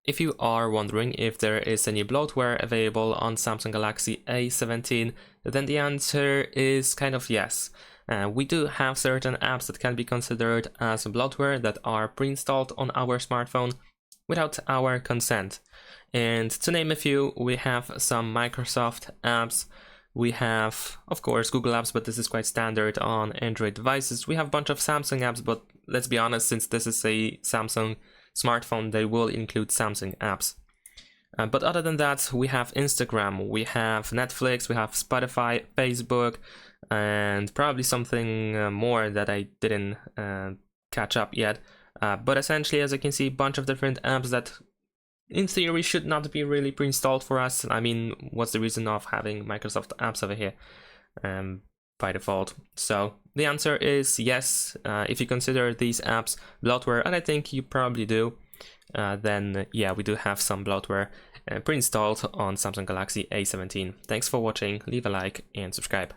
If you are wondering if there is any bloatware available on Samsung Galaxy A17, then the answer is kind of yes. We do have certain apps that can be considered as bloatware that are pre-installed on our smartphone without our consent. And to name a few, we have some Microsoft apps. We have, of course, Google apps, but this is quite standard on Android devices. We have a bunch of Samsung apps, but let's be honest, since this is a Samsung smartphone, they will include Samsung apps. But other than that, we have Instagram, we have Netflix, we have Spotify, Facebook, and probably something more that I didn't catch up yet. But essentially, as you can see, a bunch of different apps that in theory should not be really pre-installed for us. I mean, what's the reason of having Microsoft apps over here by default? So the answer is yes. If you consider these apps bloatware, and I think you probably do, then yeah, we do have some bloatware pre-installed on Samsung Galaxy A17. Thanks for watching, leave a like and subscribe.